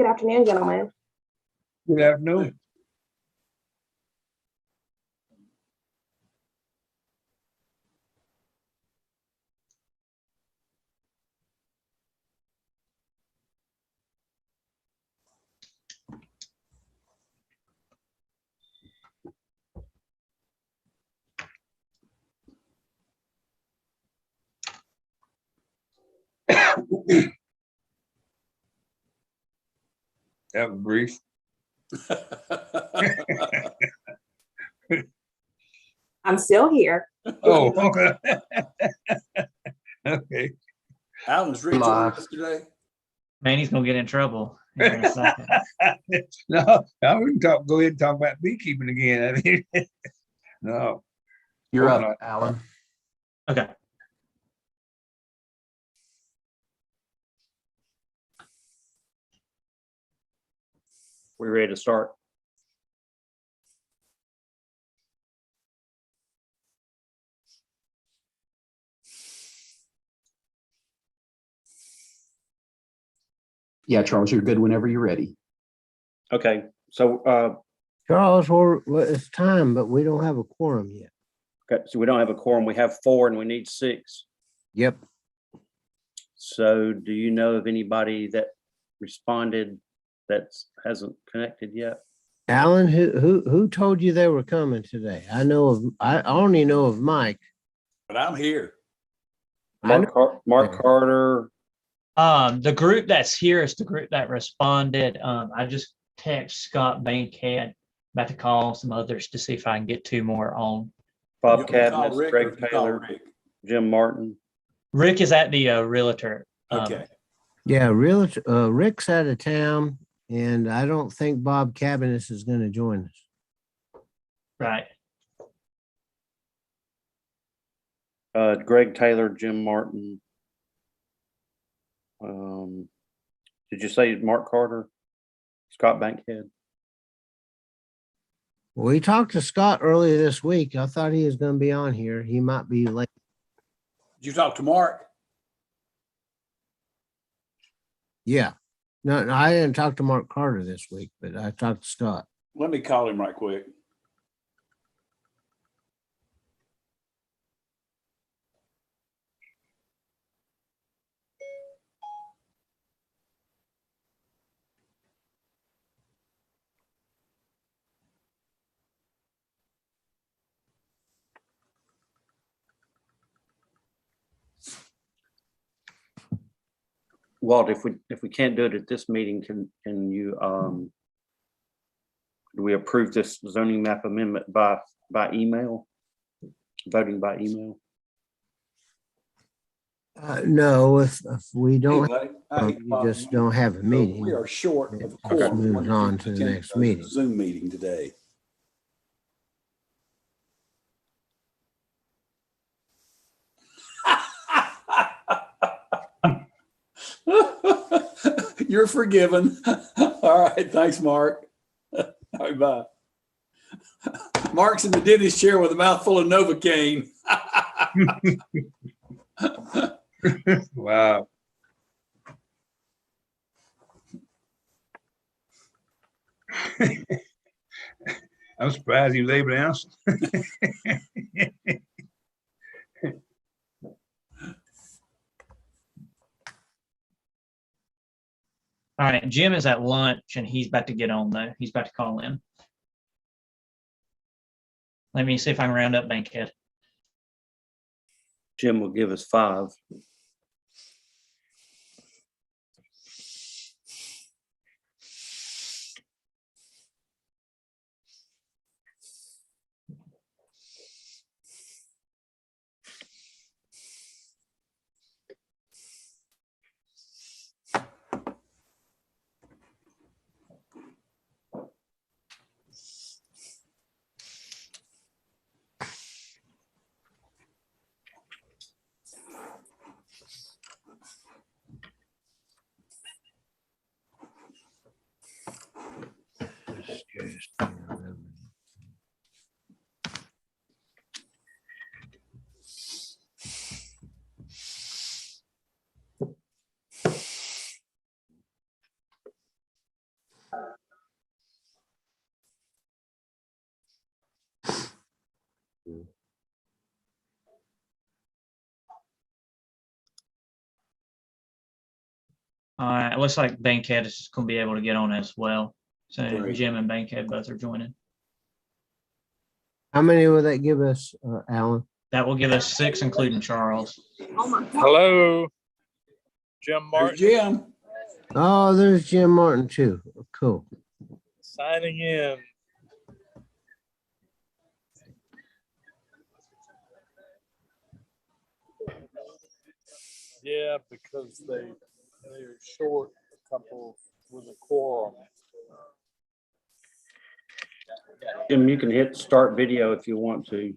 Good afternoon, gentlemen. Good afternoon. That was brief. I'm still here. Oh, okay. Alan's reached yesterday. Man, he's gonna get in trouble here in a second. No, we can go ahead and talk about beekeeping again. I mean, no. You're Hope up, not. Alan. Okay. We ready to start? Yeah, Charles, you're good whenever you're ready. Okay, so Charles, it's time, but we don't have a quorum yet. okay, so we don't have a quorum. We have 4 and we need 6. Yep. So do you know of anybody that responded that hasn't connected yet? Alan, who told you they were coming today? I only know of Mike. But I'm here. Mark Carter. The group that's here is the group that responded. I just text Scott Bankhead, about to call some others to see if I can get 2 more on. Bob You can call Cabinets, Rick or Greg you can call Taylor, Rick. Jim Martin. Rick is at the realtor. Okay. Yeah, Rick's out of town, and I don't think Bob Cabinets is going to join us. Right. Greg Taylor, Jim Martin. Did you say Mark Carter? Scott Bankhead? We talked to Scott earlier this week. I thought he was going to be on here. He might be late. Did you talk to Mark? Yeah. No, I didn't talk to Mark Carter this week, but I talked to Scott. Let me call him right quick. Walt, if we can't do it at this meeting, can you do we approve this zoning map amendment by email? Voting by email? No, if we don't, Hey, buddy, I hate to you bother just don't have a but meeting. We are short of a It quorum. moves When on you to the attend next a meeting. Zoom meeting today. You're forgiven. All right. Thanks, Mark. All right, bye. Mark's in the dentist chair with a mouthful of Novocaine. Wow. I'm surprised you labeled answer. All right. Jim is at lunch and he's about to get on though. He's about to call in. Let me see if I can round up Bankhead. Jim will give us 5. All right, it looks like Bankhead is going to be able to get on as well. So Great. Jim and Bankhead both are joining. How many will that give us, Alan? That will give us 6, including Charles. Oh my God. Hello, Jim There's Martin Jim. Oh, there's Jim Martin too. Cool. signing in. Yeah, because they're short a couple with a quorum. Jim, you can hit start video if you want to.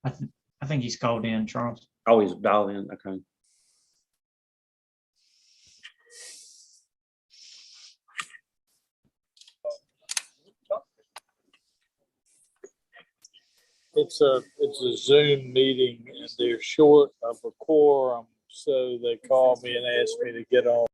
I think he's called in, Charles. Always dial in. Okay. It's a Zoom meeting and they're short of a quorum, so they called me and asked me to get on.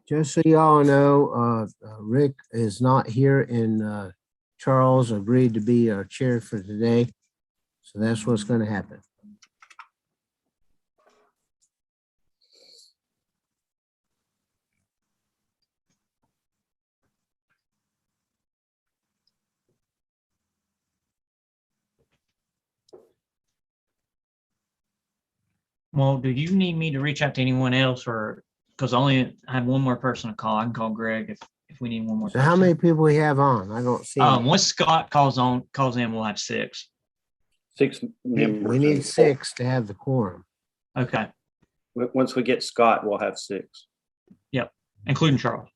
Just so y'all know, Rick is not here and Charles agreed to be our chair for today. So that's what's going to happen. Well, do you need me to reach out to anyone else, or because I had one more person to call? I can call Greg if we need one more. So how many people we have on? I don't see. Once Scott calls in, we'll have 6. 6 members. We need 6 to have the quorum. Okay, Once we get Scott, we'll have 6. including Charles.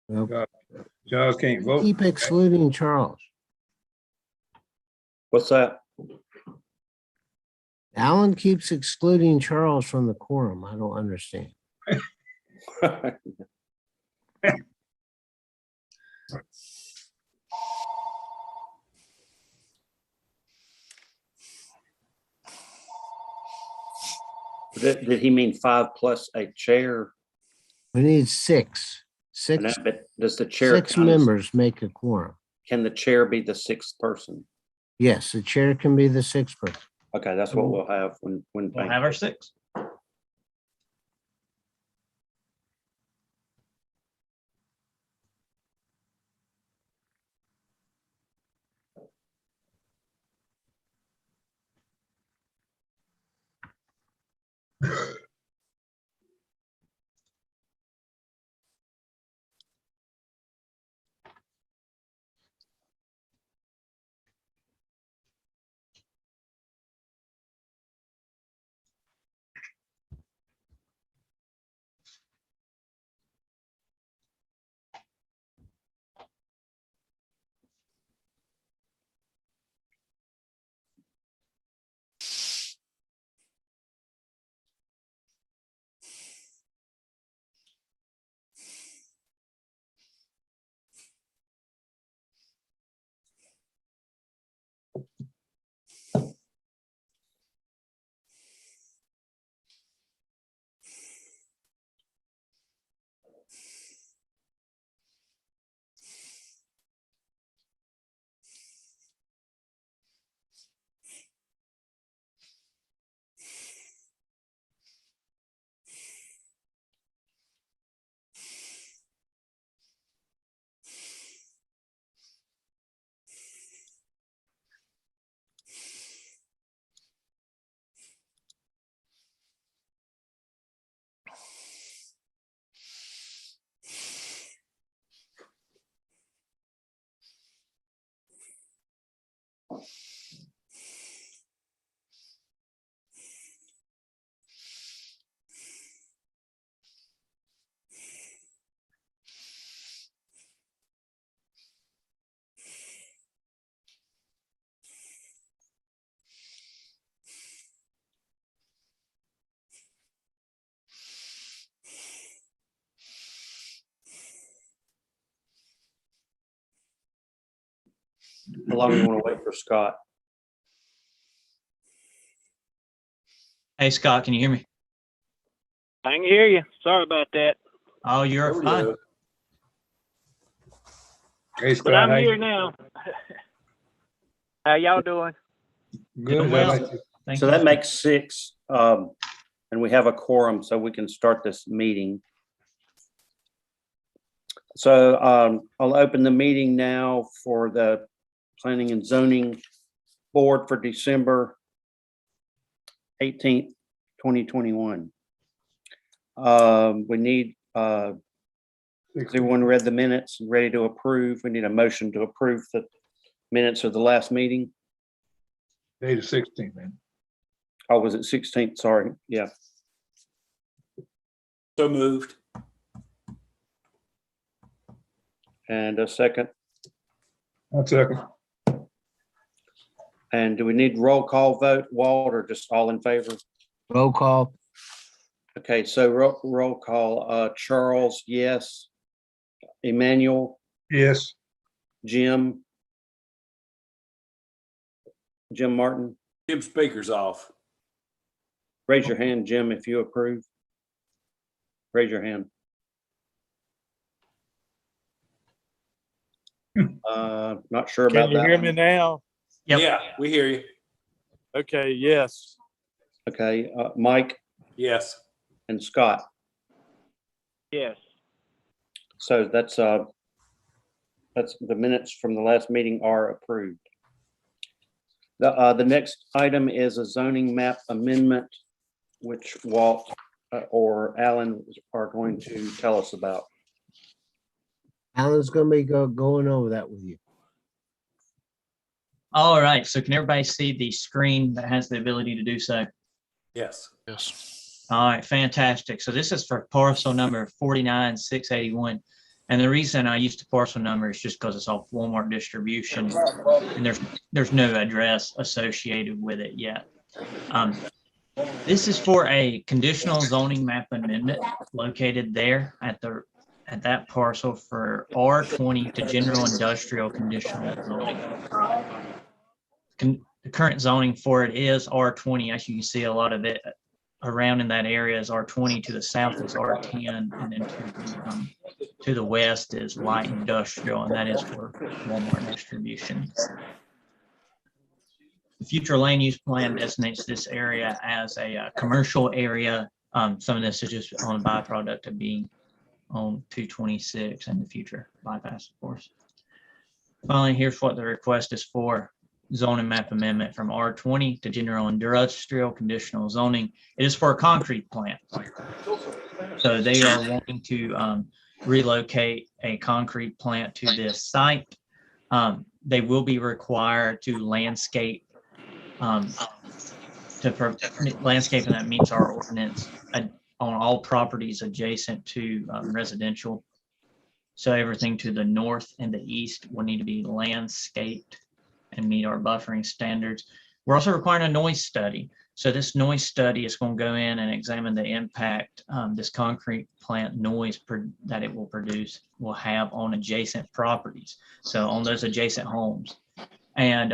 Well, Charles can't vote. keep excluding Charles. What's that? Alan keeps excluding Charles from the quorum. I don't understand. Did he mean 5 plus a chair? We need 6. And 6, but does the chair 6 count as- members make a quorum. Can the chair be the 6th person? Yes, the chair can be the 6th person. Okay, that's what we'll have when We'll have our 6. How long do you want to wait for Scott? Hey, Scott, can you hear me? I can hear you. Sorry about that. Oh, There you're we fine. go. Hey, But Scott, I'm how here you- now. How y'all doing? Good. Doing How well. about you? Thank So you. that makes 6, and we have a quorum, so we can start this meeting. So I'll open the meeting now for the Planning and Zoning Board for December 18th, 2021. We need, has everyone read the minutes and ready to approve? We need a motion to approve the minutes of the last meeting. Day the 16th, man. Oh, was it 16th? Sorry. Yeah. So moved. And a second. One second. And do we need roll call vote, Walt, or just all in favor? Roll call. Okay, so roll call, Charles, yes. Emmanuel, Yes. Jim Martin, Jim speaker's off. raise your hand, Jim, if you approve. Raise your hand. Not sure Can about you that hear me one. now? Yep. Yeah, we hear you. Okay, yes. Okay, Mike Yes. and Scott. Yes. So that's the minutes from the last meeting are approved. The next item is a zoning map amendment, which Walt or Alan are going to tell us about. Alan's gonna be going over that with you. All right. So can everybody see the screen that has the ability to do so? Yes. All right, fantastic. So this is for parcel number 49681. And the reason I used the parcel number is just because it's off Walmart distribution and there's no address associated with it yet. This is for a conditional zoning map amendment located there at that parcel for R20 to general industrial conditional zoning. The current zoning for it is R20. As you can see, a lot of it around in that area is R20. To the south is R10, and then to the west is light industrial, and that is for Walmart distribution. The future land use plan designates this area as a commercial area. Some of this is just on a byproduct of being on 226 and the future bypass, of course. Finally, here's what the request is for. Zoning map amendment from R20 to general industrial conditional zoning. It is for a concrete plant. So they are wanting to relocate a concrete plant to this site. They will be required to landscape landscaping that meets our ordinance on all properties adjacent to residential. So everything to the north and the east will need to be landscaped and meet our buffering standards. We're also requiring a noise study. So this noise study is going to go in and examine the impact this concrete plant noise that it will produce will have on adjacent properties. So on those adjacent homes. And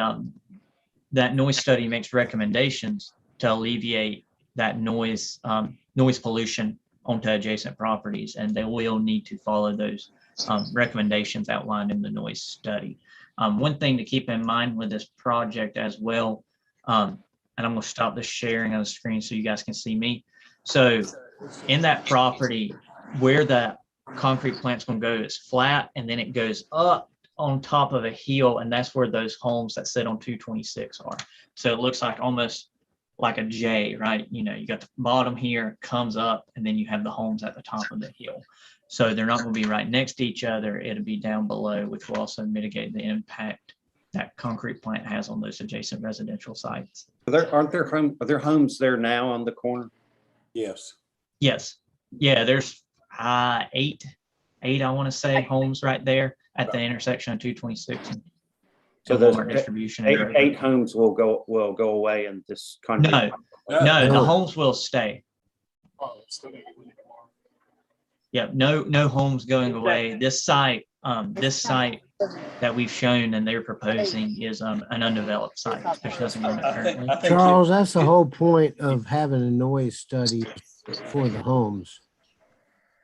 that noise study makes recommendations to alleviate that noise pollution onto adjacent properties. And they will need to follow those recommendations outlined in the noise study. One thing to keep in mind with this project as well, and I'm going to stop the sharing of the screen so you guys can see me. So in that property where the concrete plant's going to go, it's flat and then it goes up on top of a hill, and that's where those homes that sit on 226 are. So it looks like almost like a J, right? You know, you got the bottom here, comes up, and then you have the homes at the top of the hill. So they're not going to be right next to each other. It'll be down below, which will also mitigate the impact that concrete plant has on those adjacent residential sites. Are there homes there now on the corner? Yes. Yes. Yeah, there's eight, I want to say, homes right there at the intersection of 226 and So those Walmart distribution. eight homes will go away in this country. No, the homes will stay. Yeah, no homes going away. This site that we've shown and they're proposing is an undeveloped site. There's nothing on it currently. I think Charles, that's the whole point of having a noise study for the homes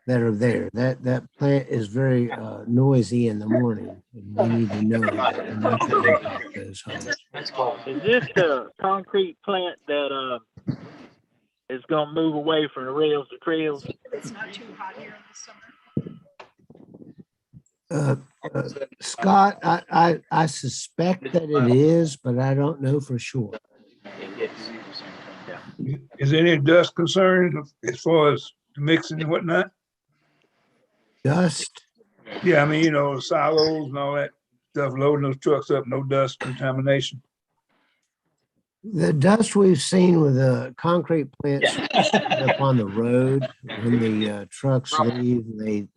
that are there. That plant is very noisy in the morning. And we need to know that and not to impact those homes. Is this the concrete plant that is gonna move away from the rails to trails? It's not too hot here in the summer. Scott, I suspect that it is, but I don't know for sure. Is there any dust concerns as far as the mixing and whatnot? Dust, Yeah, I mean, you know, silos and all that stuff, loading those trucks up, no dust contamination. the dust we've seen with the concrete plants up on the road, when the trucks leave, they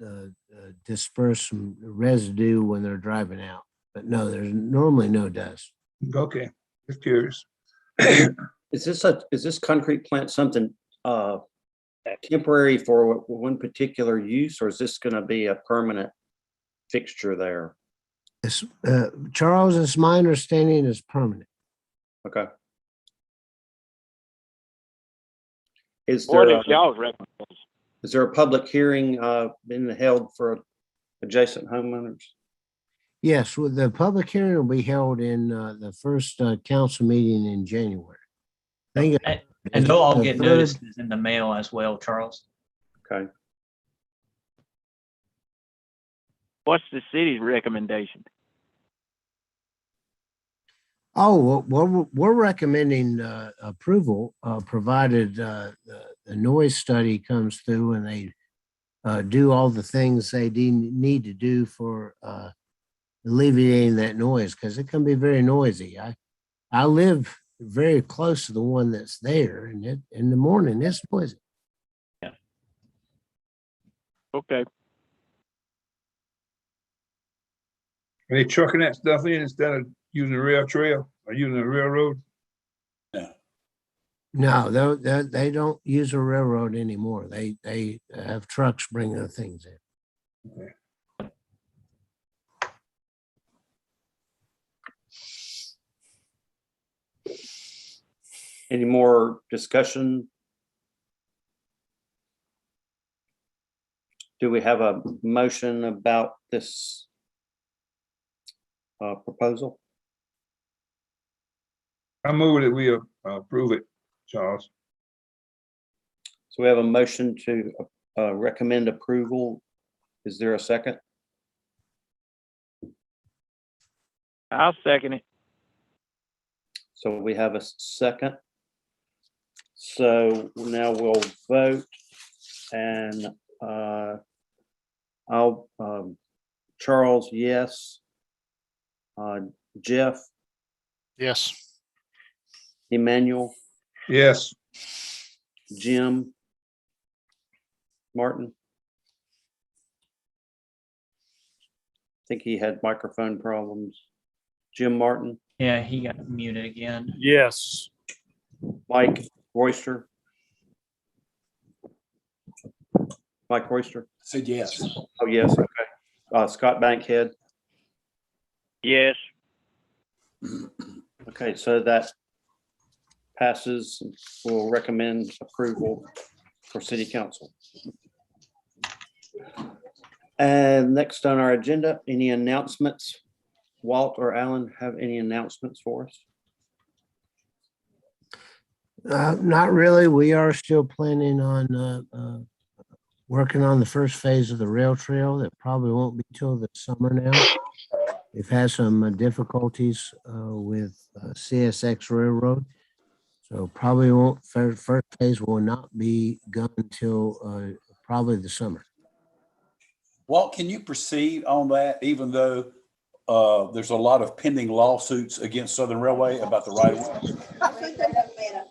disperse some residue when they're driving out. But no, there's normally no dust. Okay, just curious. Is this concrete plant something temporary for one particular use, or is this gonna be a permanent fixture there? It's, Charles, it's my understanding is permanent. Okay. Is What there, is y'all's recommendation? is there a public hearing been held for adjacent homeowners? Yes, well, the public hearing will be held in the first council meeting in January. I think And they'll all the get third- notices in the mail as well, Charles. Okay. What's the city's recommendation? Oh, well, we're recommending approval, provided the noise study comes through and they do all the things they need to do for alleviating that noise, because it can be very noisy. I live very close to the one that's there, and it in the morning it's noisy. Okay. Are they trucking that stuff in instead of using the rail trail or using the railroad? No, they don't use a railroad anymore. They have trucks bringing the things in. Any more discussion? Do we have a motion about this proposal? I move that we approve it, Charles. So we have a motion to recommend approval. Is there a second? I'll second it. So we have a second. So now we'll vote, and Charles, yes. Jeff, Yes. Emmanuel, Yes, Jim, Martin. I think he had microphone problems. Jim Martin, Yeah, he got muted again. Yes. Mike Royster. Mike Royster. Said yes. Oh, yes, okay. Scott Bankhead. Yes. Okay, so that passes. We'll recommend approval for city council. And next on our agenda, any announcements? Walt or Alan have any announcements for us? Not really. We are still planning on working on the first phase of the rail trail. That probably won't be till the summer now. We've had some difficulties with CSX Railroad. So probably won't, first phase will not be done until probably the summer. Walt, can you proceed on that, even though there's a lot of pending lawsuits against Southern Railway about the right of way?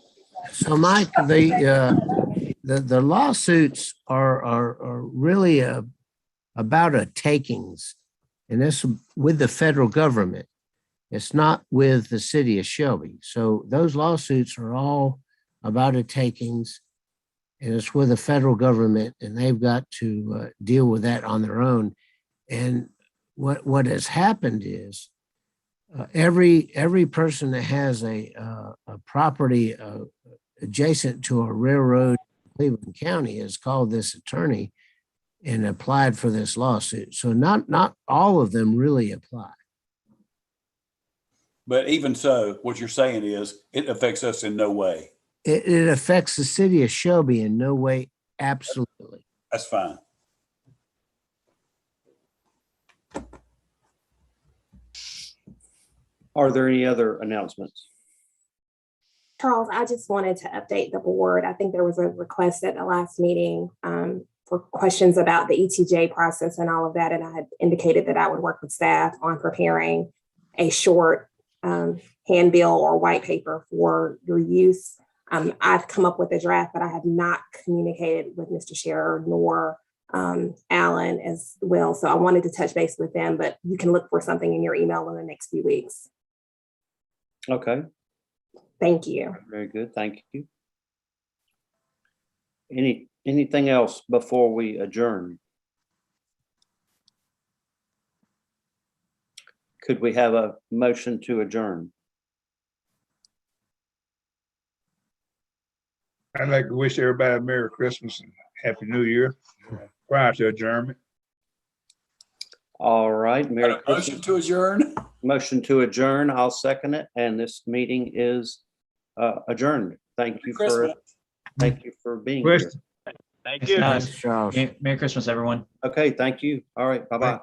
So Mike, the lawsuits are really about a takings, and that's with the federal government. It's not with the city of Shelby. So those lawsuits are all about a takings, and it's with the federal government, and they've got to deal with that on their own. And what has happened is every person that has a property adjacent to a railroad in Cleveland County has called this attorney and applied for this lawsuit. So not all of them really apply. But even so, what you're saying is it affects us in no way. It affects the city of Shelby in no way. Absolutely. That's fine. Are there any other announcements? Charles, I just wanted to update the board. I think there was a request at the last meeting for questions about the ETJ process and all of that. And I had indicated that I would work with staff on preparing a short handbill or white paper for your use. I've come up with a draft, but I have not communicated with Mr. Scherer nor Alan as well. So I wanted to touch base with them, but you can look for something in your email in the next few weeks. Okay, Thank you. very good. Thank you. Anything else before we adjourn? Could we have a motion to adjourn? I'd like to wish everybody a Merry Christmas and Happy New Year prior to adjournment. All right, Merry Got a motion Christmas. to adjourn. Motion to adjourn. I'll second it. And this meeting is adjourned. Thank you Christmas. for being here. Question. Thank you. Guys, Thanks, Charles. Merry Christmas, everyone. Okay, thank you. All right, bye-bye.